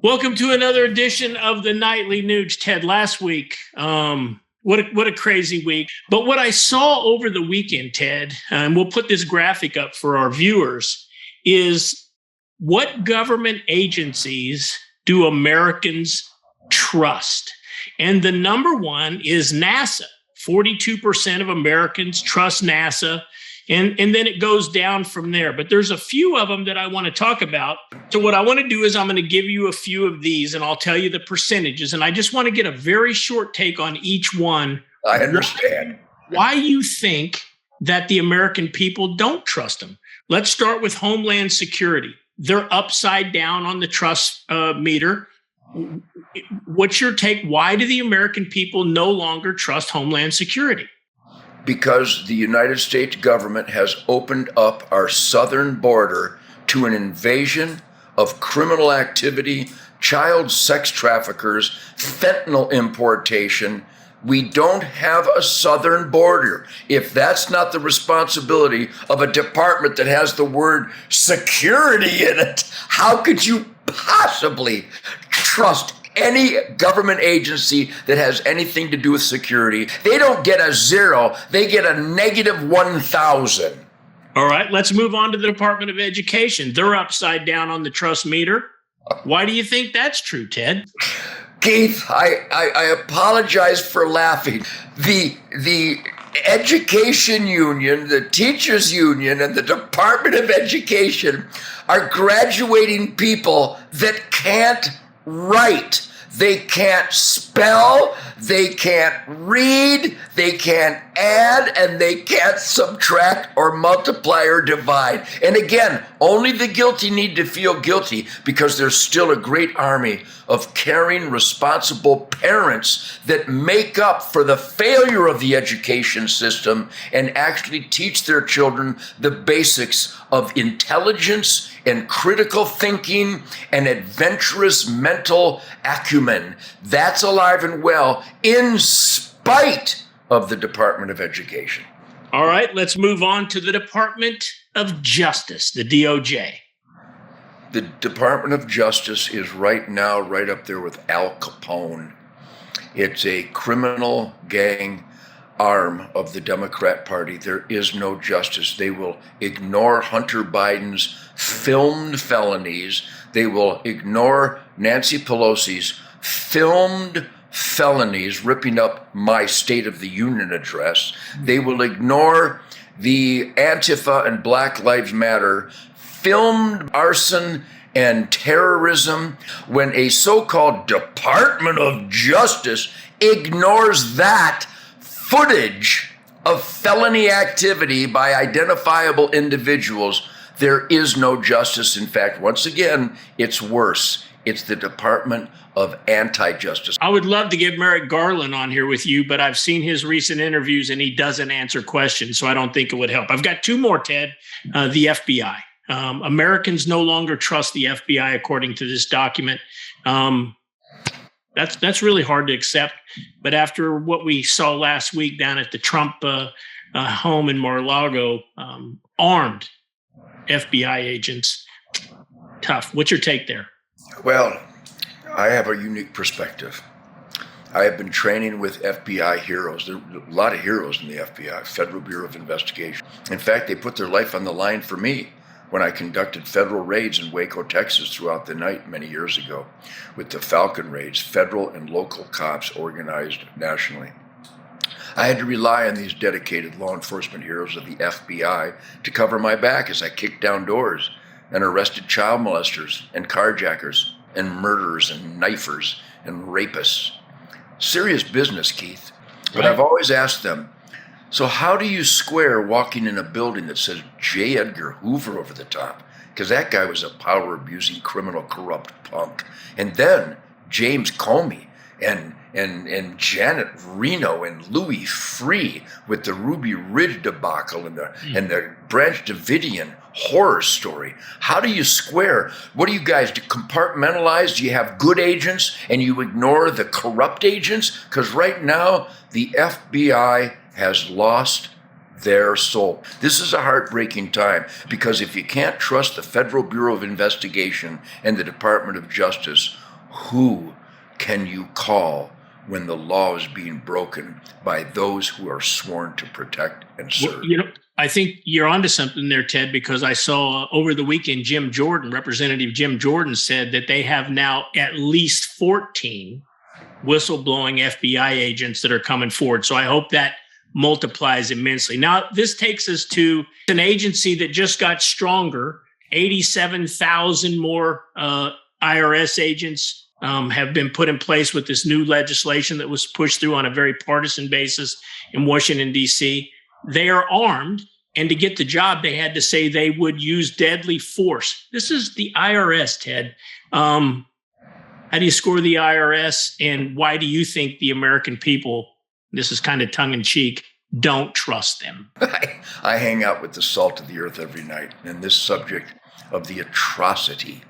Welcome to another edition of the Nightly News, Ted. Last week, what a crazy week. But what I saw over the weekend, Ted, and we'll put this graphic up for our viewers, is what government agencies do Americans trust? And the number one is NASA. 42% of Americans trust NASA. And then it goes down from there. But there's a few of them that I want to talk about. So what I want to do is I'm going to give you a few of these and I'll tell you the percentages. And I just want to get a very short take on each one. I understand. Why you think that the American people don't trust them. Let's start with Homeland Security. They're upside down on the trust meter. What's your take? Why do the American people no longer trust Homeland Security? Because the United States government has opened up our southern border to an invasion of criminal activity, child sex traffickers, fentanyl importation. We don't have a southern border. If that's not the responsibility of a department that has the word security in it, how could you possibly trust any government agency that has anything to do with security? They don't get a zero, they get a negative 1,000. All right, let's move on to the Department of Education. They're upside down on the trust meter. Why do you think that's true, Ted? Keith, I apologize for laughing. The Education Union, the Teachers Union, and the Department of Education are graduating people that can't write. They can't spell, they can't read, they can't add, and they can't subtract or multiply or divide. And again, only the guilty need to feel guilty because there's still a great army of caring, responsible parents that make up for the failure of the education system and actually teach their children the basics of intelligence and critical thinking and adventurous mental acumen. That's alive and well in spite of the Department of Education. All right, let's move on to the Department of Justice, the DOJ. The Department of Justice is right now right up there with Al Capone. It's a criminal gang arm of the Democrat Party. There is no justice. They will ignore Hunter Biden's filmed felonies. They will ignore Nancy Pelosi's filmed felonies, ripping up my State of the Union address. They will ignore the Antifa and Black Lives Matter filmed arson and terrorism when a so-called Department of Justice ignores that footage of felony activity by identifiable individuals. There is no justice. In fact, once again, it's worse. It's the Department of Anti-Justice. I would love to get Merrick Garland on here with you, but I've seen his recent interviews and he doesn't answer questions, so I don't think it would help. I've got two more, Ted. The FBI. Americans no longer trust the FBI, according to this document. That's really hard to accept. But after what we saw last week down at the Trump home in Mar-a-Lago, armed FBI agents, tough. What's your take there? Well, I have a unique perspective. I have been training with FBI heroes. There are a lot of heroes in the FBI, Federal Bureau of Investigation. In fact, they put their life on the line for me when I conducted federal raids in Waco, Texas throughout the night many years ago with the Falcon raids, federal and local cops organized nationally. I had to rely on these dedicated law enforcement heroes of the FBI to cover my back as I kicked down doors and arrested child molesters and carjackers and murderers and knifers and rapists. Serious business, Keith. But I've always asked them, so how do you square walking in a building that says J. Edgar Hoover over the top? Because that guy was a power-abusing, criminal, corrupt punk. And then James Comey and Janet Reno and Louis Freeh with the Ruby Ridge debacle and the Branch Davidian horror story. How do you square? What do you guys do? Compartmentalize? Do you have good agents and you ignore the corrupt agents? Because right now the FBI has lost their soul. This is a heartbreaking time, because if you can't trust the Federal Bureau of Investigation and the Department of Justice, who can you call when the law is being broken by those who are sworn to protect and serve? Well, I think you're onto something there, Ted, because I saw over the weekend Representative Jim Jordan said that they have now at least 14 whistleblowing FBI agents that are coming forward. So I hope that multiplies immensely. Now, this takes us to an agency that just got stronger. 87,000 more IRS agents have been put in place with this new legislation that was pushed through on a very partisan basis in Washington, D.C. They are armed, and to get the job, they had to say they would use deadly force. This is the IRS, Ted. How do you score the IRS, and why do you think the American people, this is kind of tongue-in-cheek, don't trust them? I hang out with the salt of the earth every night, and this subject of the atrocity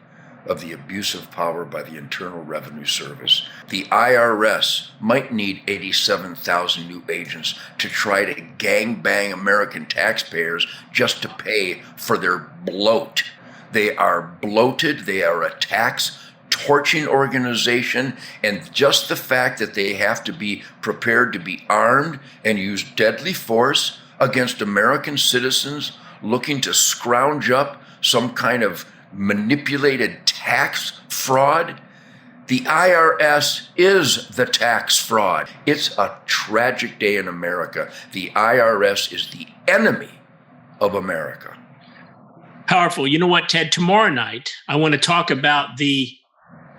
of the abuse of power by the Internal Revenue Service. The IRS might need 87,000 new agents to try to gangbang American taxpayers just to pay for their bloat. They are bloated. They are a tax torching organization, and just the fact that they have to be prepared to be armed and use deadly force against American citizens looking to scrounge up some kind of manipulated tax fraud. The IRS is the tax fraud. It's a tragic day in America. The IRS is the enemy of America. Powerful. You know what, Ted? Tomorrow night, I want to talk about the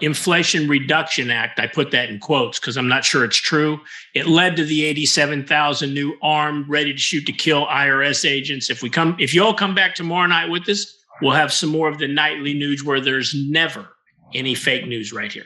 Inflation Reduction Act. I put that in quotes because I'm not sure it's true. It led to the 87,000 new armed, ready to shoot to kill IRS agents. If you all come back tomorrow night with us, we'll have some more of the nightly news where there's never any fake news right here.